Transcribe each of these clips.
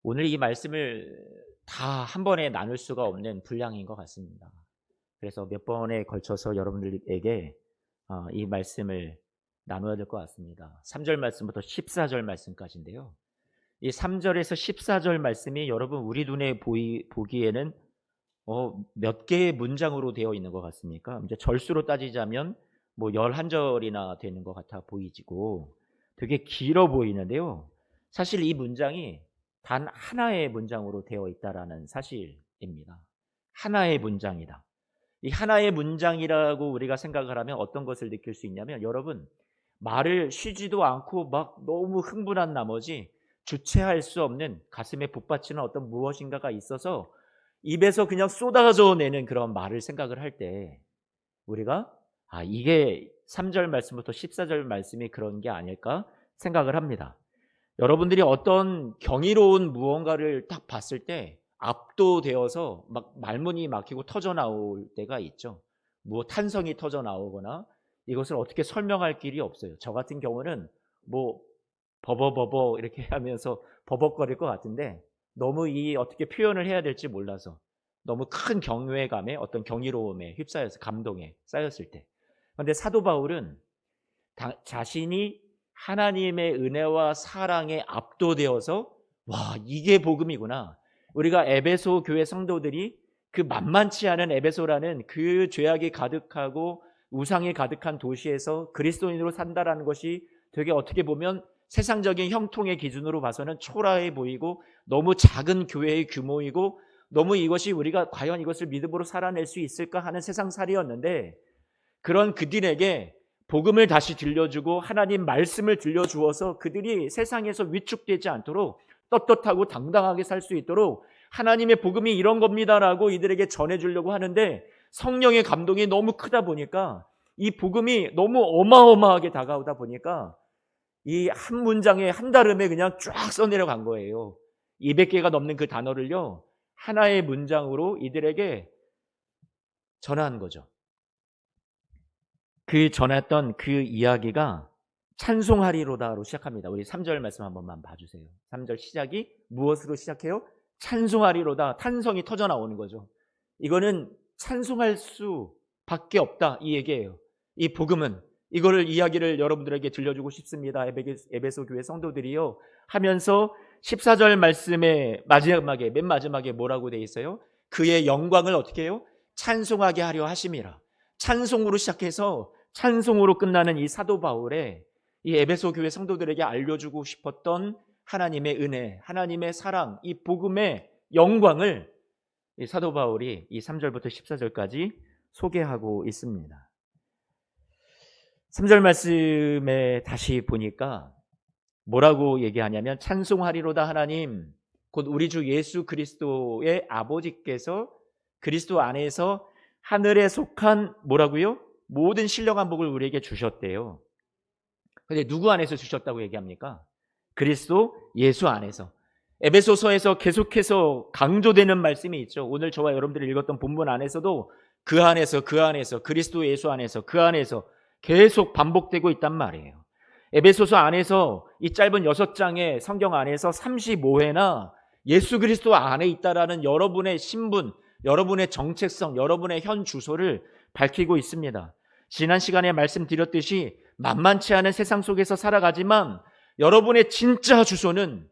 오늘 이 말씀을 다 한 번에 나눌 수가 없는 분량인 것 같습니다. 그래서 몇 번에 걸쳐서 여러분들에게 이 말씀을 나눠야 될 것 같습니다. 3절 말씀부터 14절 말씀까지인데요. 이 3절에서 14절 말씀이 여러분 우리 눈에 보기에는 몇 개의 문장으로 되어 있는 것 같습니까? 이제 절수로 따지자면 뭐 11절이나 되는 것 같아 보이지고 되게 길어 보이는데요. 사실 이 문장이 단 하나의 문장으로 되어 있다라는 사실입니다. 하나의 문장이다. 이 하나의 문장이라고 우리가 생각을 하면 어떤 것을 느낄 수 있냐면, 여러분 말을 쉬지도 않고 막 너무 흥분한 나머지 주체할 수 없는 가슴에 북받치는 어떤 무엇인가가 있어서 입에서 그냥 쏟아져 내는 그런 말을 생각을 할 때 우리가 이게 3절 말씀부터 14절 말씀이 그런 게 아닐까 생각을 합니다. 여러분들이 어떤 경이로운 무언가를 딱 봤을 때 압도되어서 막 말문이 막히고 터져 나올 때가 있죠. 뭐 탄성이 터져 나오거나 이것을 어떻게 설명할 길이 없어요. 저 같은 경우는 뭐 버버버버 이렇게 하면서 버벅거릴 것 같은데, 너무 이 어떻게 표현을 해야 될지 몰라서 너무 큰 경외감에 어떤 경이로움에 휩싸여서 감동에 쌓였을 때. 그런데 사도 바울은 자신이 하나님의 은혜와 사랑에 압도되어서 와, 이게 복음이구나. 우리가 에베소 교회 성도들이 그 만만치 않은 에베소라는 그 죄악이 가득하고 우상이 가득한 도시에서 그리스도인으로 산다라는 것이 되게 어떻게 보면 세상적인 형통의 기준으로 봐서는 초라해 보이고 너무 작은 교회의 규모이고 너무 이것이 우리가 과연 이것을 믿음으로 살아낼 수 있을까 하는 세상살이였는데, 그런 그들에게 복음을 다시 들려주고 하나님 말씀을 들려주어서 그들이 세상에서 위축되지 않도록 떳떳하고 당당하게 살 수 있도록 하나님의 복음이 이런 겁니다라고 이들에게 전해주려고 하는데, 성령의 감동이 너무 크다 보니까 이 복음이 너무 어마어마하게 다가오다 보니까 이 한 문장에 한 달음에 그냥 쫙 써내려간 거예요. 200개가 넘는 그 단어를요 하나의 문장으로 이들에게 전한 거죠. 그 전했던 그 이야기가 찬송하리로다로 시작합니다. 우리 3절 말씀 한 번만 봐주세요. 3절 시작이 무엇으로 시작해요? 찬송하리로다. 탄성이 터져 나오는 거죠. 이거는 찬송할 수밖에 없다, 이 얘기예요. 이 복음은 이거를 이야기를 여러분들에게 들려주고 싶습니다. 에베소 교회 성도들이요 하면서 14절 말씀의 마지막에, 맨 마지막에 뭐라고 돼 있어요? 그의 영광을 어떻게 해요? 찬송하게 하려 하심이라. 찬송으로 시작해서 찬송으로 끝나는 이 사도 바울의 이 에베소 교회 성도들에게 알려주고 싶었던 하나님의 은혜, 하나님의 사랑, 이 복음의 영광을 이 사도 바울이 이 3절부터 14절까지 소개하고 있습니다. 3절 말씀에 다시 보니까 뭐라고 얘기하냐면, 찬송하리로다 하나님 곧 우리 주 예수 그리스도의 아버지께서 그리스도 안에서 하늘에 속한 뭐라고요? 모든 신령한 복을 우리에게 주셨대요. 그런데 누구 안에서 주셨다고 얘기합니까? 그리스도 예수 안에서. 에베소서에서 계속해서 강조되는 말씀이 있죠. 오늘 저와 여러분들이 읽었던 본문 안에서도 그 안에서 그리스도 예수 안에서 그 안에서 계속 반복되고 있단 말이에요. 에베소서 안에서 이 짧은 6장의 성경 안에서 35회나 예수 그리스도 안에 있다라는 여러분의 신분, 여러분의 정체성, 여러분의 현 주소를 밝히고 있습니다. 지난 시간에 말씀드렸듯이 만만치 않은 세상 속에서 살아가지만 여러분의 진짜 주소는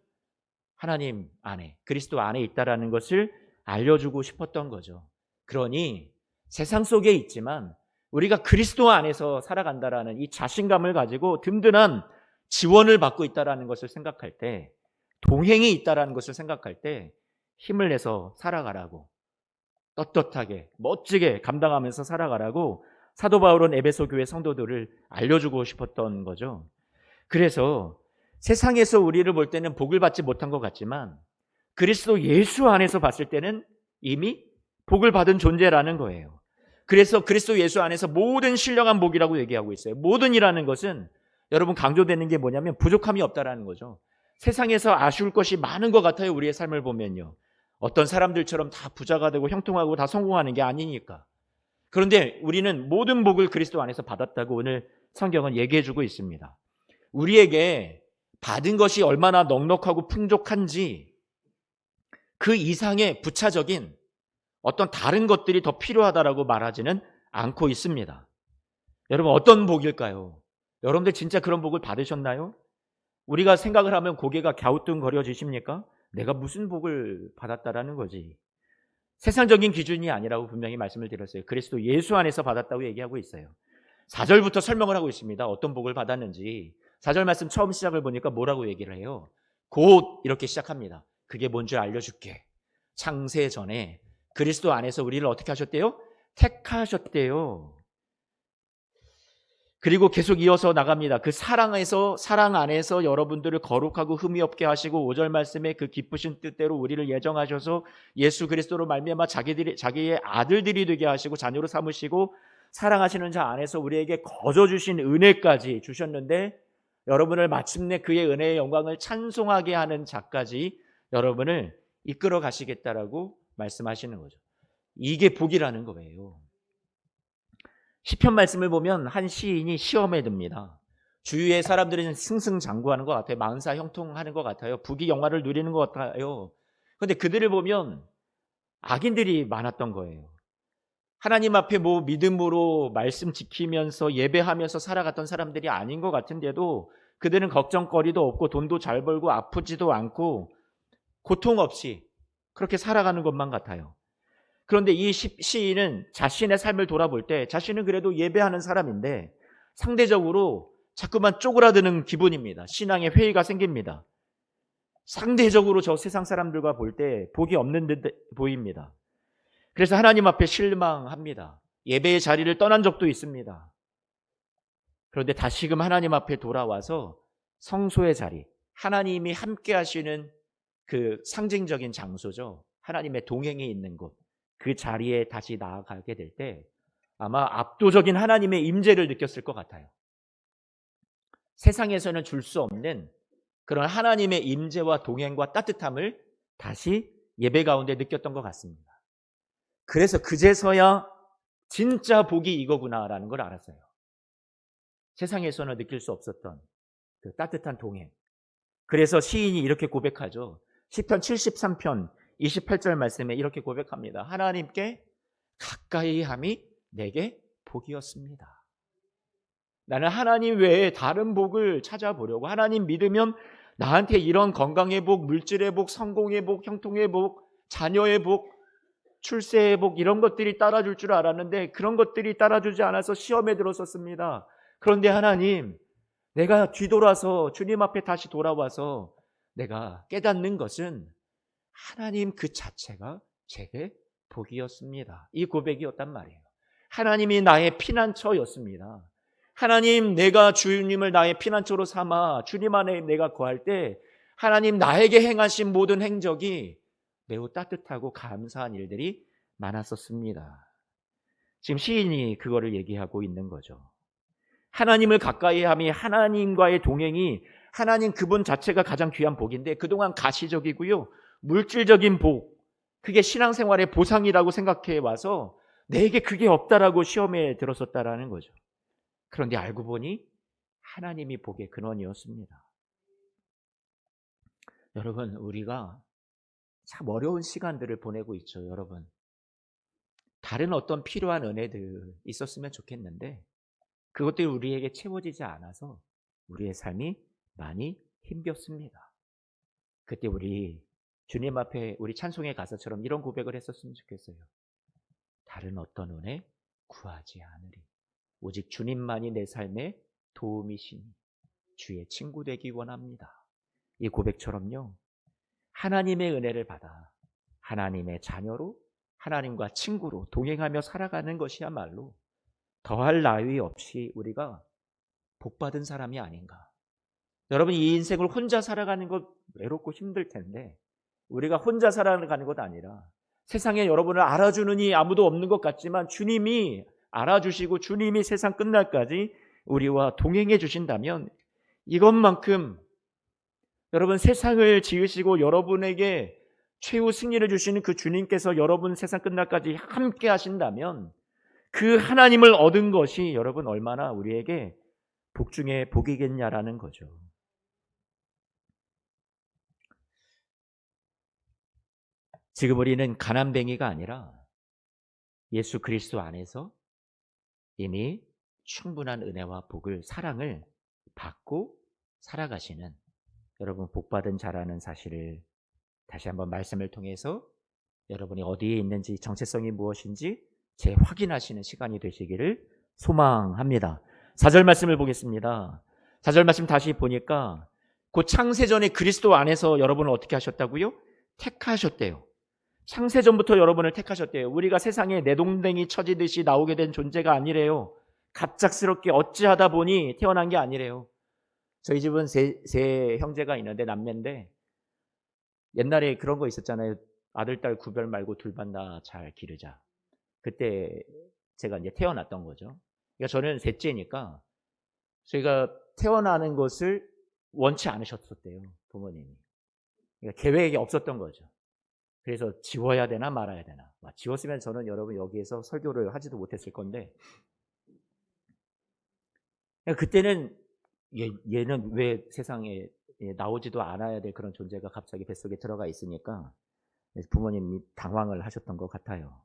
하나님 안에, 그리스도 안에 있다라는 것을 알려주고 싶었던 거죠. 그러니 세상 속에 있지만 우리가 그리스도 안에서 살아간다라는 이 자신감을 가지고 든든한 지원을 받고 있다라는 것을 생각할 때, 동행이 있다라는 것을 생각할 때 힘을 내서 살아가라고, 떳떳하게 멋지게 감당하면서 살아가라고 사도 바울은 에베소 교회 성도들을 알려주고 싶었던 거죠. 그래서 세상에서 우리를 볼 때는 복을 받지 못한 것 같지만 그리스도 예수 안에서 봤을 때는 이미 복을 받은 존재라는 거예요. 그래서 그리스도 예수 안에서 모든 신령한 복이라고 얘기하고 있어요. 모든이라는 것은 여러분 강조되는 게 뭐냐면 부족함이 없다라는 거죠. 세상에서 아쉬울 것이 많은 것 같아요. 우리의 삶을 보면요. 어떤 사람들처럼 다 부자가 되고 형통하고 다 성공하는 게 아니니까. 그런데 우리는 모든 복을 그리스도 안에서 받았다고 오늘 성경은 얘기해주고 있습니다. 우리에게 받은 것이 얼마나 넉넉하고 풍족한지 그 이상의 부차적인 어떤 다른 것들이 더 필요하다라고 말하지는 않고 있습니다. 여러분 어떤 복일까요? 여러분들 진짜 그런 복을 받으셨나요? 우리가 생각을 하면 고개가 갸우뚱거려지십니까? 내가 무슨 복을 받았다라는 거지. 세상적인 기준이 아니라고 분명히 말씀을 드렸어요. 그리스도 예수 안에서 받았다고 얘기하고 있어요. 4절부터 설명을 하고 있습니다. 어떤 복을 받았는지. 4절 말씀 처음 시작을 보니까 뭐라고 얘기를 해요? 곧 이렇게 시작합니다. 그게 뭔지 알려줄게. 창세 전에 그리스도 안에서 우리를 어떻게 하셨대요? 택하셨대요. 그리고 계속 이어서 나갑니다. 그 사랑 안에서 여러분들을 거룩하고 흠이 없게 하시고 5절 말씀에 그 기쁘신 뜻대로 우리를 예정하셔서 예수 그리스도로 말미암아 자기의 아들들이 되게 하시고 자녀로 삼으시고 사랑하시는 자 안에서 우리에게 거저 주신 은혜까지 주셨는데 여러분을 마침내 그의 은혜의 영광을 찬송하게 하는 자까지 여러분을 이끌어 가시겠다라고 말씀하시는 거죠. 이게 복이라는 거예요. 시편 말씀을 보면 한 시인이 시험에 듭니다. 주위의 사람들은 승승장구하는 것 같아요. 만사 형통하는 것 같아요. 부귀 영화를 누리는 것 같아요. 그런데 그들을 보면 악인들이 많았던 거예요. 하나님 앞에 믿음으로 말씀 지키면서 예배하면서 살아갔던 사람들이 아닌 것 같은데도 그들은 걱정거리도 없고 돈도 잘 벌고 아프지도 않고 고통 없이 그렇게 살아가는 것만 같아요. 그런데 이 시인은 자신의 삶을 돌아볼 때 자신은 그래도 예배하는 사람인데 상대적으로 자꾸만 쪼그라드는 기분입니다. 신앙의 회의가 생깁니다. 상대적으로 저 세상 사람들과 볼 때 복이 없는 듯 보입니다. 그래서 하나님 앞에 실망합니다. 예배의 자리를 떠난 적도 있습니다. 그런데 다시금 하나님 앞에 돌아와서 성소의 자리, 하나님이 함께 하시는 그 상징적인 장소죠. 하나님의 동행이 있는 곳. 그 자리에 다시 나아가게 될 때 아마 압도적인 하나님의 임재를 느꼈을 것 같아요. 세상에서는 줄 수 없는 그런 하나님의 임재와 동행과 따뜻함을 다시 예배 가운데 느꼈던 것 같습니다. 그래서 그제서야 진짜 복이 이거구나라는 걸 알았어요. 세상에서는 느낄 수 없었던 그 따뜻한 동행. 그래서 시인이 이렇게 고백하죠. 시편 73편 28절 말씀에 이렇게 고백합니다. 하나님께 가까이 함이 내게 복이었습니다. 나는 하나님 외에 다른 복을 찾아보려고 하나님 믿으면 나한테 이런 건강의 복, 물질의 복, 성공의 복, 형통의 복, 자녀의 복, 출세의 복 이런 것들이 따라줄 줄 알았는데 그런 것들이 따라주지 않아서 시험에 들었었습니다. 그런데 하나님, 내가 뒤돌아서 주님 앞에 다시 돌아와서 내가 깨닫는 것은 하나님 그 자체가 제게 복이었습니다. 이 고백이었단 말이에요. 하나님이 나의 피난처였습니다. 하나님, 내가 주님을 나의 피난처로 삼아 주님 안에 내가 거할 때 하나님 나에게 행하신 모든 행적이 매우 따뜻하고 감사한 일들이 많았었습니다. 지금 시인이 그거를 얘기하고 있는 거죠. 하나님을 가까이 함이 하나님과의 동행이 하나님 그분 자체가 가장 귀한 복인데 그동안 가시적이고요. 물질적인 복, 그게 신앙생활의 보상이라고 생각해 와서 내게 그게 없다라고 시험에 들었었다라는 거죠. 그런데 알고 보니 하나님이 복의 근원이었습니다. 여러분, 우리가 참 어려운 시간들을 보내고 있죠. 여러분, 다른 어떤 필요한 은혜들 있었으면 좋겠는데 그것들이 우리에게 채워지지 않아서 우리의 삶이 많이 힘겹습니다. 그때 우리 주님 앞에 우리 찬송의 가사처럼 이런 고백을 했었으면 좋겠어요. 다른 어떤 은혜 구하지 않으리. 오직 주님만이 내 삶의 도움이시니 주의 친구 되기 원합니다. 이 고백처럼요. 하나님의 은혜를 받아 하나님의 자녀로 하나님과 친구로 동행하며 살아가는 것이야말로 더할 나위 없이 우리가 복받은 사람이 아닌가. 여러분, 이 인생을 혼자 살아가는 것 외롭고 힘들 텐데 우리가 혼자 살아가는 것 아니라 세상에 여러분을 알아주는 이 아무도 없는 것 같지만 주님이 알아주시고 주님이 세상 끝날까지 우리와 동행해 주신다면 이것만큼 여러분 세상을 지으시고 여러분에게 최후 승리를 주시는 그 주님께서 여러분 세상 끝날까지 함께 하신다면 그 하나님을 얻은 것이 여러분 얼마나 우리에게 복 중에 복이겠냐라는 거죠. 지금 우리는 가난뱅이가 아니라 예수 그리스도 안에서 이미 충분한 은혜와 복을, 사랑을 받고 살아가시는, 여러분 복받은 자라는 사실을 다시 한번 말씀을 통해서 여러분이 어디에 있는지, 정체성이 무엇인지 재확인하시는 시간이 되시기를 소망합니다. 4절 말씀을 보겠습니다. 4절 말씀 다시 보니까 그 창세전에 그리스도 안에서 여러분을 어떻게 하셨다고요? 택하셨대요. 창세전부터 여러분을 택하셨대요. 우리가 세상에 내동댕이 쳐지듯이 나오게 된 존재가 아니래요. 갑작스럽게 어찌하다 보니 태어난 게 아니래요. 저희 집은 세 형제가 있는데, 남매인데, 옛날에 그런 거 있었잖아요. 아들, 딸 구별 말고 둘만 다 잘 기르자. 그때 제가 이제 태어났던 거죠. 그러니까 저는 셋째니까 저희가 태어나는 것을 원치 않으셨었대요, 부모님이. 그러니까 계획이 없었던 거죠. 그래서 지워야 되나 말아야 되나. 지웠으면 저는 여러분 여기에서 설교를 하지도 못했을 건데, 그때는 얘는 왜 세상에 나오지도 않아야 될 그런 존재가 갑자기 뱃속에 들어가 있으니까 부모님이 당황을 하셨던 것 같아요.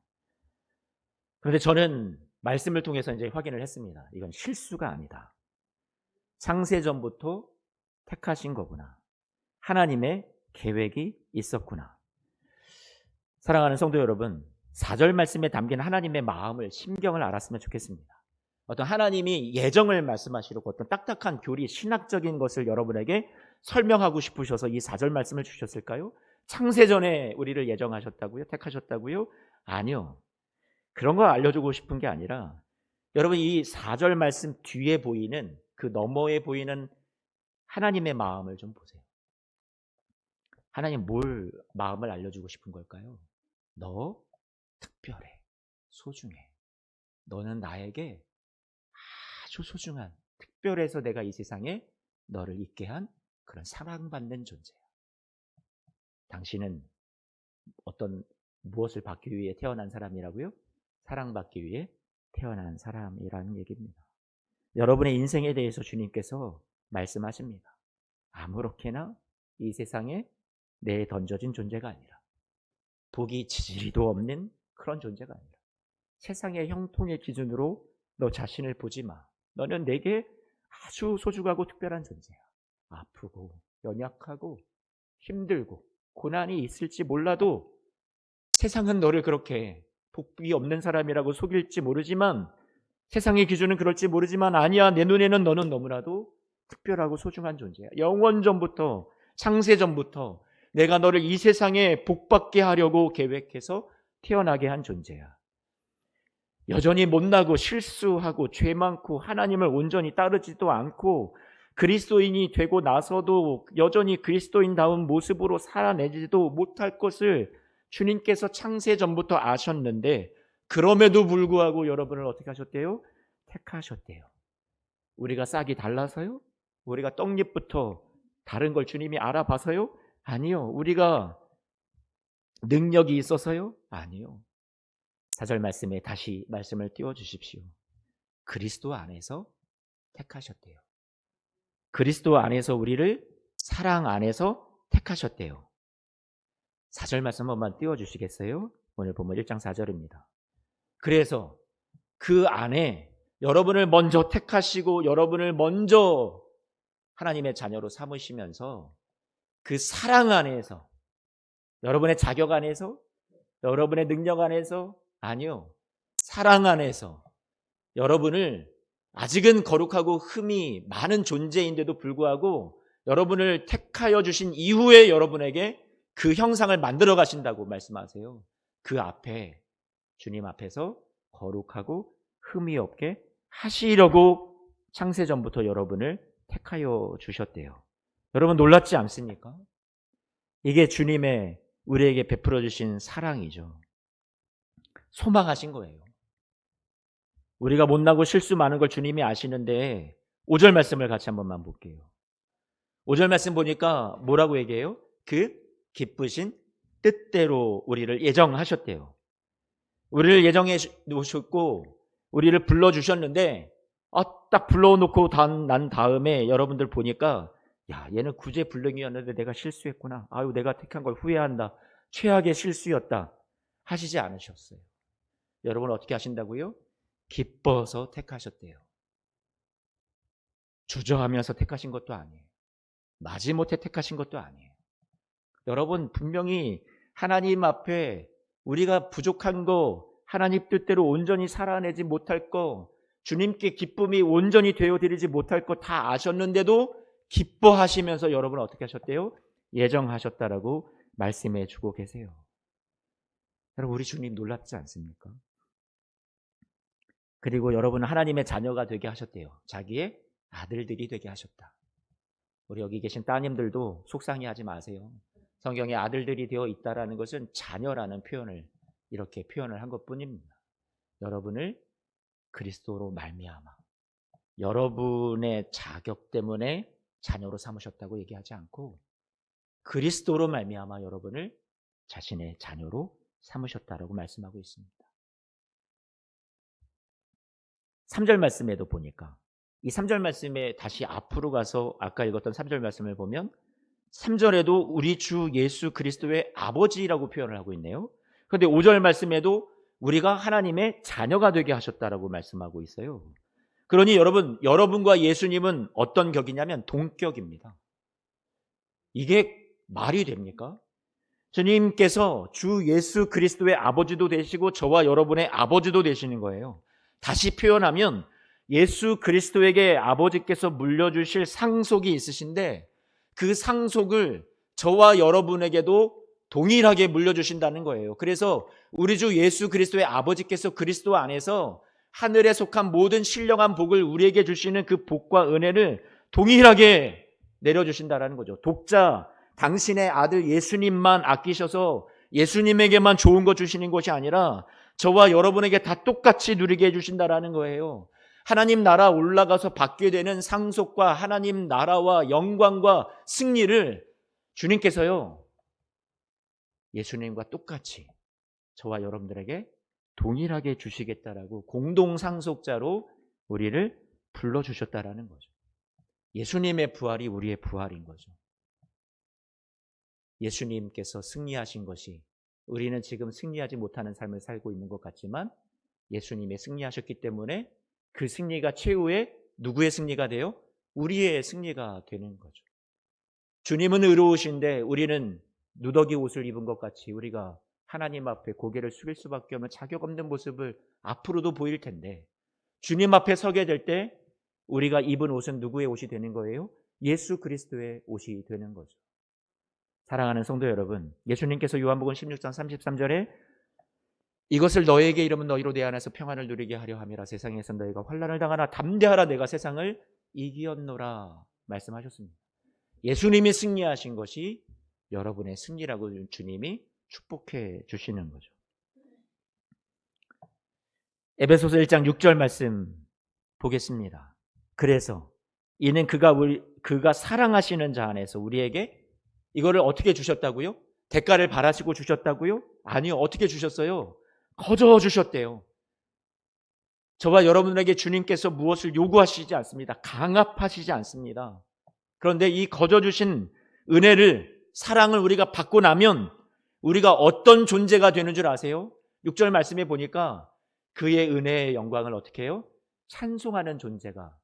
그런데 저는 말씀을 통해서 이제 확인을 했습니다. 이건 실수가 아니다. 창세전부터 택하신 거구나. 하나님의 계획이 있었구나. 사랑하는 성도 여러분, 4절 말씀에 담긴 하나님의 마음을, 심경을 알았으면 좋겠습니다. 어떤 하나님이 예정을 말씀하시려고 어떤 딱딱한 교리, 신학적인 것을 여러분에게 설명하고 싶으셔서 이 4절 말씀을 주셨을까요? 창세전에 우리를 예정하셨다고요? 택하셨다고요? 아니요. 그런 거 알려주고 싶은 게 아니라, 여러분 이 4절 말씀 뒤에 보이는, 그 너머에 보이는 하나님의 마음을 좀 보세요. 하나님 뭘 마음을 알려주고 싶은 걸까요? 너 특별해, 소중해. 너는 나에게 아주 소중한, 특별해서 내가 이 세상에 너를 있게 한 그런 사랑받는 존재야. 당신은 무엇을 받기 위해 태어난 사람이라고요? 사랑받기 위해 태어난 사람이라는 얘기입니다. 여러분의 인생에 대해서 주님께서 말씀하십니다. 아무렇게나 이 세상에 내에 던져진 존재가 아니라, 복이 지지리도 없는 그런 존재가 아니라, 세상의 형통의 기준으로 너 자신을 보지 마. 너는 내게 아주 소중하고 특별한 존재야. 아프고 연약하고 힘들고 고난이 있을지 몰라도 세상은 너를 그렇게 복이 없는 사람이라고 속일지 모르지만, 세상의 기준은 그럴지 모르지만, 아니야, 내 눈에는 너는 너무나도 특별하고 소중한 존재야. 영원전부터, 창세전부터 내가 너를 이 세상에 복받게 하려고 계획해서 태어나게 한 존재야. 여전히 못나고 실수하고 죄 많고 하나님을 온전히 따르지도 않고 그리스도인이 되고 나서도 여전히 그리스도인다운 모습으로 살아내지도 못할 것을 주님께서 창세전부터 아셨는데, 그럼에도 불구하고 여러분을 어떻게 하셨대요? 택하셨대요. 우리가 싹이 달라서요? 우리가 떡잎부터 다른 걸 주님이 알아봐서요? 아니요. 우리가 능력이 있어서요? 아니요. 4절 말씀에 다시 말씀을 띄워주십시오. 그리스도 안에서 택하셨대요. 그리스도 안에서 우리를 사랑 안에서 택하셨대요. 4절 말씀 한번 띄워주시겠어요? 오늘 본문 1장 4절입니다. 그래서 그 안에 여러분을 먼저 택하시고 여러분을 먼저 하나님의 자녀로 삼으시면서 그 사랑 안에서, 여러분의 자격 안에서, 여러분의 능력 안에서, 아니요, 사랑 안에서 여러분을, 아직은 거룩하고 흠이 많은 존재인데도 불구하고 여러분을 택하여 주신 이후에 여러분에게 그 형상을 만들어 가신다고 말씀하세요. 그 앞에, 주님 앞에서 거룩하고 흠이 없게 하시려고 창세전부터 여러분을 택하여 주셨대요. 여러분 놀랍지 않습니까? 이게 주님의 우리에게 베풀어 주신 사랑이죠. 소망하신 거예요. 우리가 못나고 실수 많은 걸 주님이 아시는데 5절 말씀을 같이 한 번만 볼게요. 5절 말씀 보니까 뭐라고 얘기해요? 그 기쁘신 뜻대로 우리를 예정하셨대요. 우리를 예정해 놓으셨고 우리를 불러주셨는데, 딱 불러놓고 난 다음에 여러분들 보니까, 야, 얘는 구제불능이었는데 내가 실수했구나. 아유, 내가 택한 걸 후회한다. 최악의 실수였다 하시지 않으셨어요. 여러분 어떻게 하신다고요? 기뻐서 택하셨대요. 주저하면서 택하신 것도 아니에요. 마지못해 택하신 것도 아니에요. 여러분 분명히 하나님 앞에 우리가 부족한 거, 하나님 뜻대로 온전히 살아내지 못할 거, 주님께 기쁨이 온전히 되어드리지 못할 거 다 아셨는데도 기뻐하시면서 여러분 어떻게 하셨대요? 예정하셨다라고 말씀해 주고 계세요. 여러분 우리 주님 놀랍지 않습니까? 그리고 여러분은 하나님의 자녀가 되게 하셨대요. 자기의 아들들이 되게 하셨다. 우리 여기 계신 따님들도 속상해하지 마세요. 성경에 아들들이 되어 있다라는 것은 자녀라는 표현을 이렇게 표현을 한 것뿐입니다. 여러분을 그리스도로 말미암아 여러분의 자격 때문에 자녀로 삼으셨다고 얘기하지 않고 그리스도로 말미암아 여러분을 자신의 자녀로 삼으셨다라고 말씀하고 있습니다. 3절 말씀에도 보니까 이 3절 말씀에 다시 앞으로 가서 아까 읽었던 3절 말씀을 보면 3절에도 우리 주 예수 그리스도의 아버지라고 표현을 하고 있네요. 그런데 5절 말씀에도 우리가 하나님의 자녀가 되게 하셨다라고 말씀하고 있어요. 그러니 여러분과 예수님은 어떤 격이냐면 동격입니다. 이게 말이 됩니까? 주님께서 주 예수 그리스도의 아버지도 되시고 저와 여러분의 아버지도 되시는 거예요. 다시 표현하면 예수 그리스도에게 아버지께서 물려주실 상속이 있으신데 그 상속을 저와 여러분에게도 동일하게 물려주신다는 거예요. 그래서 우리 주 예수 그리스도의 아버지께서 그리스도 안에서 하늘에 속한 모든 신령한 복을 우리에게 주시는 그 복과 은혜를 동일하게 내려주신다는 거죠. 독자 당신의 아들 예수님만 아끼셔서 예수님에게만 좋은 거 주시는 것이 아니라 저와 여러분에게 다 똑같이 누리게 해주신다는 거예요. 하나님 나라 올라가서 받게 되는 상속과 하나님 나라와 영광과 승리를 주님께서요 예수님과 똑같이 저와 여러분들에게 동일하게 주시겠다라고 공동상속자로 우리를 불러주셨다라는 거죠. 예수님의 부활이 우리의 부활인 거죠. 예수님께서 승리하신 것이 우리는 지금 승리하지 못하는 삶을 살고 있는 것 같지만 예수님이 승리하셨기 때문에 그 승리가 최후의 누구의 승리가 돼요? 우리의 승리가 되는 거죠. 주님은 의로우신데 우리는 누더기 옷을 입은 것 같이 우리가 하나님 앞에 고개를 숙일 수밖에 없는 자격 없는 모습을 앞으로도 보일 텐데 주님 앞에 서게 될 때 우리가 입은 옷은 누구의 옷이 되는 거예요? 예수 그리스도의 옷이 되는 거죠. 사랑하는 성도 여러분, 예수님께서 요한복음 16장 33절에 이것을 너에게 이르면 너희로 내 안에서 평안을 누리게 하려 함이라. 세상에서 너희가 환난을 당하나 담대하라 내가 세상을 이기었노라 말씀하셨습니다. 예수님이 승리하신 것이 여러분의 승리라고 주님이 축복해 주시는 거죠. 에베소서 1장 6절 말씀 보겠습니다. 그래서 이는 그가 사랑하시는 자 안에서 우리에게 이거를 어떻게 주셨다고요? 대가를 바라시고 주셨다고요? 아니요. 어떻게 주셨어요? 거저 주셨대요. 저와 여러분에게 주님께서 무엇을 요구하시지 않습니다. 강압하시지 않습니다. 그런데 이 거저 주신 은혜를, 사랑을 우리가 받고 나면 우리가 어떤 존재가 되는 줄 아세요? 6절 말씀에 보니까 그의 은혜의 영광을 어떻게 해요? 찬송하는 존재가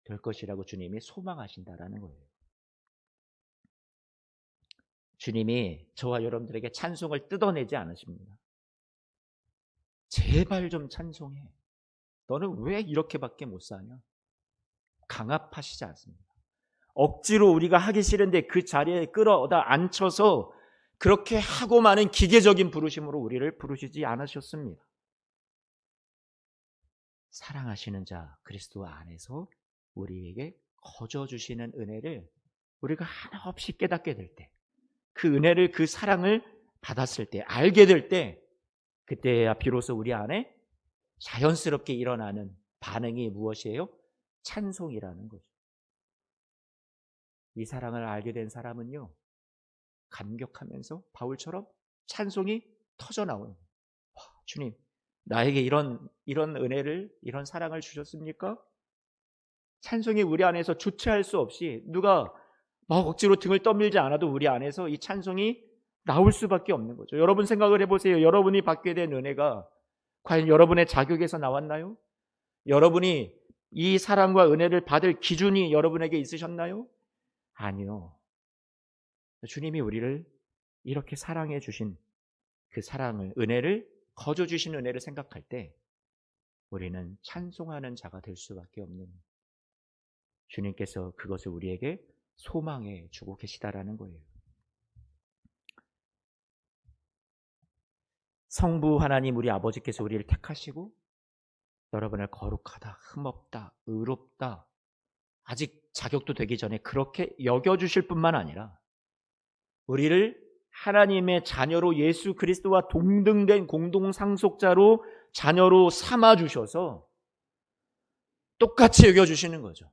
될 것이라고 주님이 소망하신다라는 거예요. 주님이 저와 여러분들에게 찬송을 뜯어내지 않으십니다. 제발 좀 찬송해. 너는 왜 이렇게밖에 못 사냐? 강압하시지 않습니다. 억지로 우리가 하기 싫은데 그 자리에 끌어다 앉혀서 그렇게 하고 많은 기계적인 부르심으로 우리를 부르시지 않으셨습니다. 사랑하시는 자 그리스도 안에서 우리에게 거저 주시는 은혜를 우리가 하나 없이 깨닫게 될 때, 그 은혜를, 그 사랑을 받았을 때, 알게 될 때, 그때야 비로소 우리 안에 자연스럽게 일어나는 반응이 무엇이에요? 찬송이라는 거죠. 이 사랑을 알게 된 사람은요, 감격하면서 바울처럼 찬송이 터져나오는, 주님, 나에게 이런 은혜를, 이런 사랑을 주셨습니까? 찬송이 우리 안에서 주체할 수 없이 누가 막 억지로 등을 떠밀지 않아도 우리 안에서 이 찬송이 나올 수밖에 없는 거죠. 여러분 생각을 해보세요. 여러분이 받게 된 은혜가 과연 여러분의 자격에서 나왔나요? 여러분이 이 사랑과 은혜를 받을 기준이 여러분에게 있으셨나요? 아니요. 주님이 우리를 이렇게 사랑해 주신 그 사랑을, 은혜를, 거저 주신 은혜를 생각할 때 우리는 찬송하는 자가 될 수밖에 없는, 주님께서 그것을 우리에게 소망해 주고 계시다라는 거예요. 성부 하나님 우리 아버지께서 우리를 택하시고 여러분을 거룩하다, 흠없다, 의롭다, 아직 자격도 되기 전에 그렇게 여겨주실 뿐만 아니라 우리를 하나님의 자녀로, 예수 그리스도와 동등된 공동상속자로 자녀로 삼아주셔서 똑같이 여겨주시는 거죠.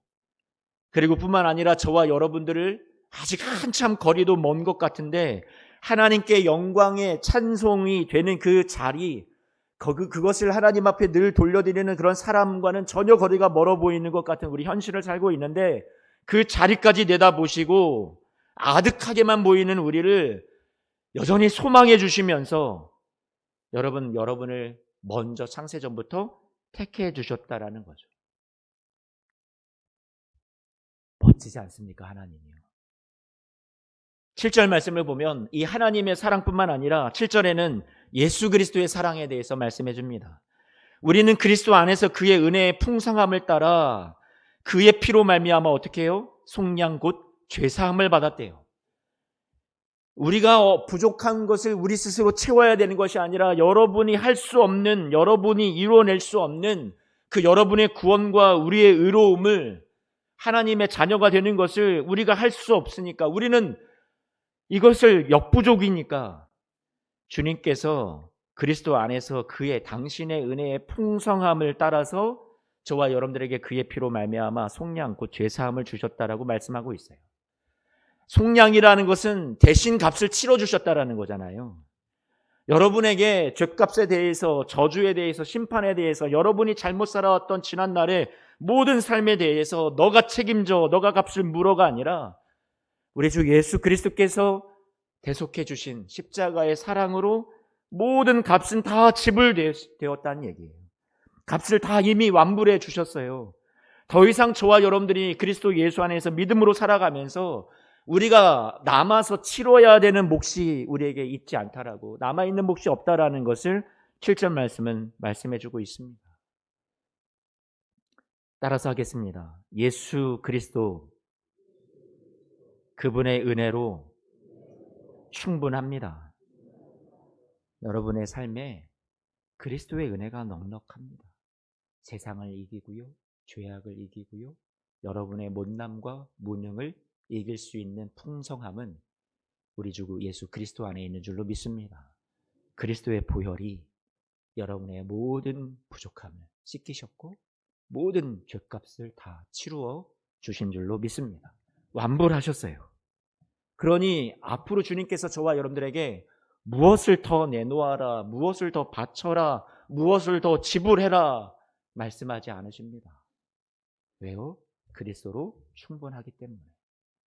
그리고 뿐만 아니라 저와 여러분들을 아직 한참 거리도 먼 것 같은데 하나님께 영광의 찬송이 되는 그 자리, 그것을 하나님 앞에 늘 돌려드리는 그런 사람과는 전혀 거리가 멀어 보이는 것 같은 우리 현실을 살고 있는데, 그 자리까지 내다보시고 아득하게만 보이는 우리를 여전히 소망해 주시면서 여러분을 먼저 창세전부터 택해 주셨다라는 거죠. 멋지지 않습니까? 하나님이요. 7절 말씀을 보면 이 하나님의 사랑뿐만 아니라 7절에는 예수 그리스도의 사랑에 대해서 말씀해 줍니다. 우리는 그리스도 안에서 그의 은혜의 풍성함을 따라 그의 피로 말미암아 어떻게 해요? 속량 곧 죄사함을 받았대요. 우리가 부족한 것을 우리 스스로 채워야 되는 것이 아니라 여러분이 할 수 없는, 여러분이 이루어낼 수 없는 그 여러분의 구원과 우리의 의로움을, 하나님의 자녀가 되는 것을 우리가 할 수 없으니까, 우리는 이것을 역부족이니까 주님께서 그리스도 안에서 그의 당신의 은혜의 풍성함을 따라서 저와 여러분들에게 그의 피로 말미암아 속량 곧 죄사함을 주셨다라고 말씀하고 있어요. 속량이라는 것은 대신 값을 치러주셨다라는 거잖아요. 여러분에게 죄값에 대해서, 저주에 대해서, 심판에 대해서, 여러분이 잘못 살아왔던 지난날의 모든 삶에 대해서 너가 책임져, 너가 값을 물어가 아니라 우리 주 예수 그리스도께서 대속해 주신 십자가의 사랑으로 모든 값은 다 지불되었다는 얘기예요. 값을 다 이미 완불해 주셨어요. 더 이상 저와 여러분들이 그리스도 예수 안에서 믿음으로 살아가면서 우리가 남아서 치러야 되는 몫이 우리에게 있지 않다라고, 남아있는 몫이 없다라는 것을 7절 말씀은 말씀해 주고 있습니다. 따라서 하겠습니다. 예수 그리스도 그분의 은혜로 충분합니다. 여러분의 삶에 그리스도의 은혜가 넉넉합니다. 세상을 이기고요, 죄악을 이기고요, 여러분의 못남과 무능을 이길 수 있는 풍성함은 우리 주 예수 그리스도 안에 있는 줄로 믿습니다. 그리스도의 보혈이 여러분의 모든 부족함을 씻기셨고 모든 죄값을 다 치루어 주신 줄로 믿습니다. 완불하셨어요. 그러니 앞으로 주님께서 저와 여러분들에게 무엇을 더 내놓아라, 무엇을 더 바쳐라, 무엇을 더 지불해라 말씀하지 않으십니다. 왜요? 그리스도로 충분하기 때문에.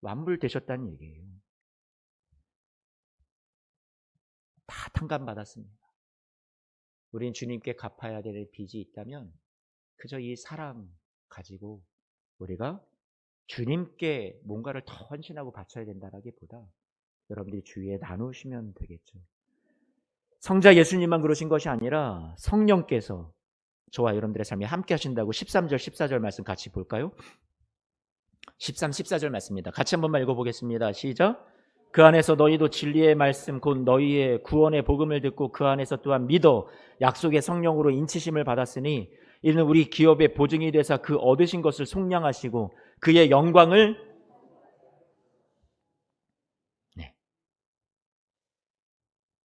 완불되셨다는 얘기예요. 다 탕감받았습니다. 우린 주님께 갚아야 될 빚이 있다면 그저 이 사랑 가지고 우리가 주님께 뭔가를 더 헌신하고 바쳐야 된다라기보다 여러분들이 주위에 나누시면 되겠죠. 성자 예수님만 그러신 것이 아니라 성령께서 저와 여러분들의 삶에 함께 하신다고 13절 14절 말씀 같이 볼까요? 13, 14절 말씀입니다. 같이 한번만 읽어보겠습니다. 시작. 그 안에서 너희도 진리의 말씀 곧 너희의 구원의 복음을 듣고 그 안에서 또한 믿어 약속의 성령으로 인치심을 받았으니 이는 우리 기업의 보증이 되사 그 얻으신 것을 속량하시고 그의 영광을, 네,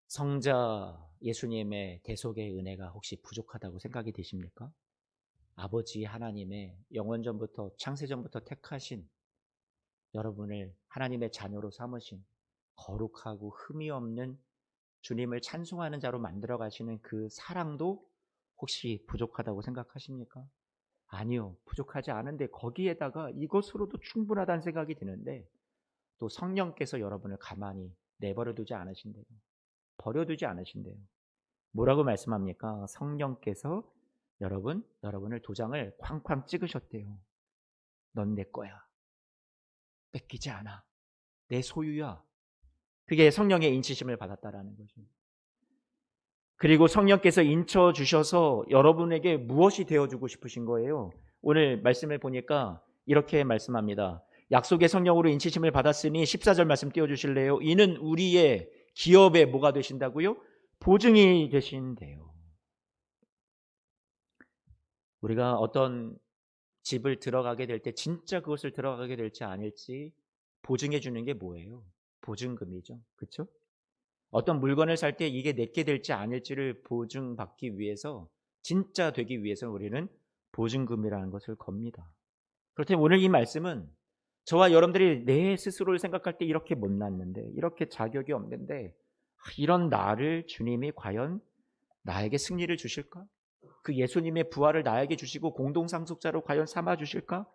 성자 예수님의 대속의 은혜가 혹시 부족하다고 생각이 되십니까? 아버지 하나님의 영원전부터 창세전부터 택하신 여러분을 하나님의 자녀로 삼으신 거룩하고 흠이 없는 주님을 찬송하는 자로 만들어 가시는 그 사랑도 혹시 부족하다고 생각하십니까? 아니요, 부족하지 않은데 거기에다가 이것으로도 충분하다는 생각이 드는데 또 성령께서 여러분을 가만히 내버려두지 않으신대요. 버려두지 않으신대요. 뭐라고 말씀합니까? 성령께서 여러분을 도장을 쾅쾅 찍으셨대요. 넌 내 거야. 뺏기지 않아. 내 소유야. 그게 성령의 인치심을 받았다라는 거죠. 그리고 성령께서 인쳐 주셔서 여러분에게 무엇이 되어주고 싶으신 거예요? 오늘 말씀을 보니까 이렇게 말씀합니다. 약속의 성령으로 인치심을 받았으니 14절 말씀 띄워주실래요? 이는 우리의 기업에 뭐가 되신다고요? 보증이 되신대요. 우리가 어떤 집을 들어가게 될 때 진짜 그것을 들어가게 될지 아닐지 보증해 주는 게 뭐예요? 보증금이죠. 그렇죠? 어떤 물건을 살 때 이게 내게 될지 아닐지를 보증받기 위해서, 진짜 되기 위해서 우리는 보증금이라는 것을 겁니다. 그렇다면 오늘 이 말씀은 저와 여러분들이 내 스스로를 생각할 때 이렇게 못났는데, 이렇게 자격이 없는데, 이런 나를 주님이 과연 나에게 승리를 주실까? 그 예수님의 부활을 나에게 주시고 공동상속자로 과연 삼아 주실까?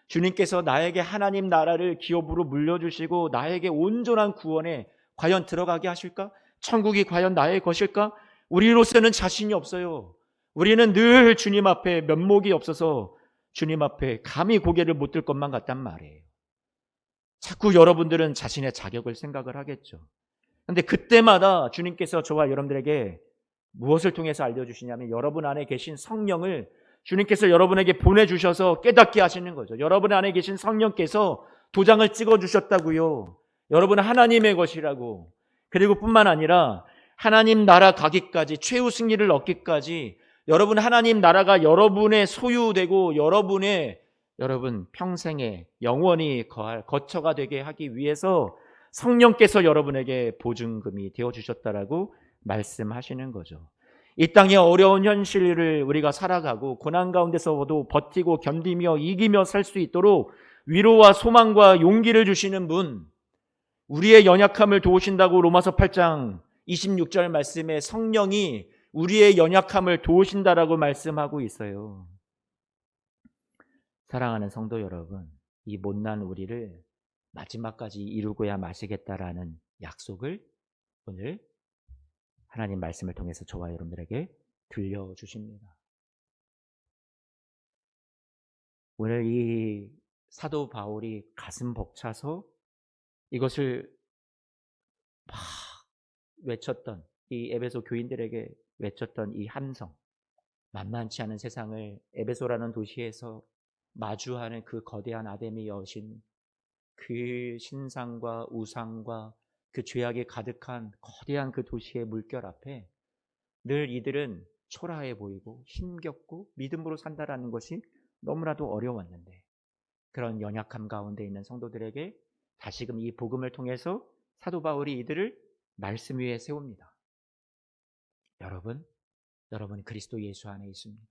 주님께서 나에게 하나님 나라를 기업으로 물려주시고 나에게 온전한 구원에 과연 들어가게 하실까? 천국이 과연 나의 것일까? 우리로서는 자신이 없어요. 우리는 늘 주님 앞에 면목이 없어서 주님 앞에 감히 고개를 못 들 것만 같단 말이에요. 자꾸 여러분들은 자신의 자격을 생각을 하겠죠. 그런데 그때마다 주님께서 저와 여러분들에게 무엇을 통해서 알려주시냐면 여러분 안에 계신 성령을 주님께서 여러분에게 보내주셔서 깨닫게 하시는 거죠. 여러분 안에 계신 성령께서 도장을 찍어주셨다고요. 여러분은 하나님의 것이라고. 그리고 뿐만 아니라 하나님 나라 가기까지, 최후 승리를 얻기까지 여러분 하나님 나라가 여러분의 소유되고 여러분 평생에 영원히 거할 거처가 되게 하기 위해서 성령께서 여러분에게 보증금이 되어주셨다라고 말씀하시는 거죠. 이 땅의 어려운 현실을 우리가 살아가고 고난 가운데서도 버티고 견디며 이기며 살 수 있도록 위로와 소망과 용기를 주시는 분, 우리의 연약함을 도우신다고 로마서 8장 26절 말씀에 성령이 우리의 연약함을 도우신다라고 말씀하고 있어요. 사랑하는 성도 여러분, 이 못난 우리를 마지막까지 이루고야 마시겠다라는 약속을 오늘 하나님 말씀을 통해서 저와 여러분들에게 들려주십니다. 오늘 이 사도 바울이 가슴 벅차서 이것을 막 외쳤던, 이 에베소 교인들에게 외쳤던 이 함성, 만만치 않은 세상을 에베소라는 도시에서 마주하는 그 거대한 아담의 여신, 그 신상과 우상과 그 죄악이 가득한 거대한 그 도시의 물결 앞에 늘 이들은 초라해 보이고 힘겹고 믿음으로 산다라는 것이 너무나도 어려웠는데, 그런 연약함 가운데 있는 성도들에게 다시금 이 복음을 통해서 사도 바울이 이들을 말씀 위에 세웁니다. 여러분 그리스도 예수 안에 있습니다.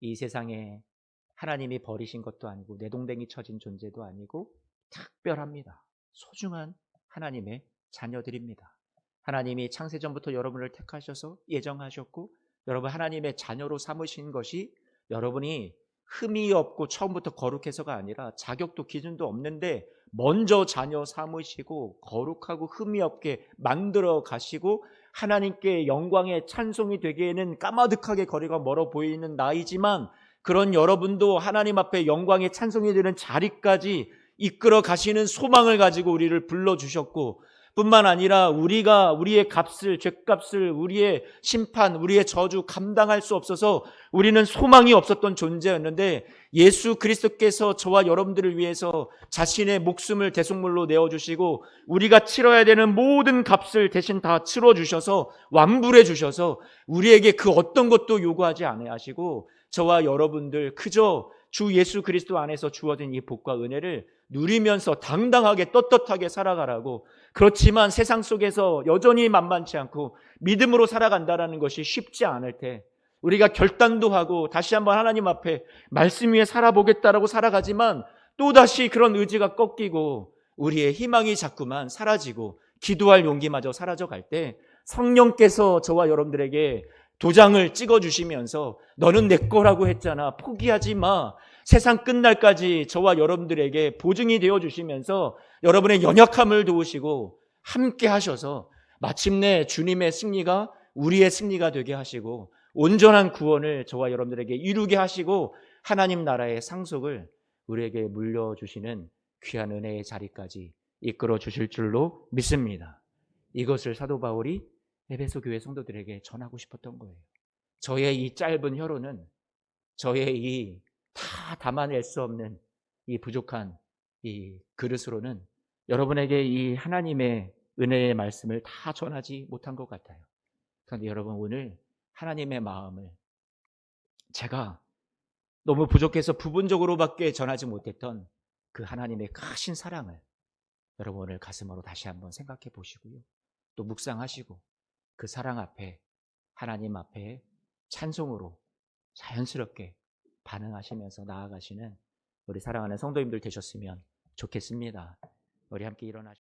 이 세상에 하나님이 버리신 것도 아니고 내동댕이 쳐진 존재도 아니고 특별합니다. 소중한 하나님의 자녀들입니다. 하나님이 창세전부터 여러분을 택하셔서 예정하셨고 여러분 하나님의 자녀로 삼으신 것이 여러분이 흠이 없고 처음부터 거룩해서가 아니라 자격도 기준도 없는데 먼저 자녀 삼으시고 거룩하고 흠이 없게 만들어 가시고 하나님께 영광의 찬송이 되기에는 까마득하게 거리가 멀어 보이는 나이지만 그런 여러분도 하나님 앞에 영광의 찬송이 되는 자리까지 이끌어 가시는 소망을 가지고 우리를 불러주셨고, 뿐만 아니라 우리가 우리의 값을, 죄값을, 우리의 심판, 우리의 저주 감당할 수 없어서 우리는 소망이 없었던 존재였는데 예수 그리스도께서 저와 여러분들을 위해서 자신의 목숨을 대속물로 내어주시고 우리가 치러야 되는 모든 값을 대신 다 치러주셔서 완불해 주셔서 우리에게 그 어떤 것도 요구하지 아니하시고 저와 여러분들 그저 주 예수 그리스도 안에서 주어진 이 복과 은혜를 누리면서 당당하게 떳떳하게 살아가라고. 그렇지만 세상 속에서 여전히 만만치 않고 믿음으로 살아간다는 것이 쉽지 않을 때 우리가 결단도 하고 다시 한번 하나님 앞에 말씀 위에 살아보겠다라고 살아가지만 또다시 그런 의지가 꺾이고 우리의 희망이 자꾸만 사라지고 기도할 용기마저 사라져갈 때 성령께서 저와 여러분들에게 도장을 찍어주시면서 너는 내 거라고 했잖아, 포기하지 마, 세상 끝날까지 저와 여러분들에게 보증이 되어주시면서 여러분의 연약함을 도우시고 함께 하셔서 마침내 주님의 승리가 우리의 승리가 되게 하시고 온전한 구원을 저와 여러분들에게 이루게 하시고 하나님 나라의 상속을 우리에게 물려주시는 귀한 은혜의 자리까지 이끌어 주실 줄로 믿습니다. 이것을 사도 바울이 에베소 교회 성도들에게 전하고 싶었던 거예요. 저의 이 짧은 혀로는, 저의 이 다 담아낼 수 없는 이 부족한 이 그릇으로는 여러분에게 이 하나님의 은혜의 말씀을 다 전하지 못한 것 같아요. 그런데 여러분, 오늘 하나님의 마음을 제가 너무 부족해서 부분적으로밖에 전하지 못했던 그 하나님의 크신 사랑을 여러분 오늘 가슴으로 다시 한번 생각해 보시고요. 또 묵상하시고 그 사랑 앞에, 하나님 앞에 찬송으로 자연스럽게 반응하시면서 나아가시는 우리 사랑하는 성도님들 되셨으면 좋겠습니다. 우리 함께 일어나시죠.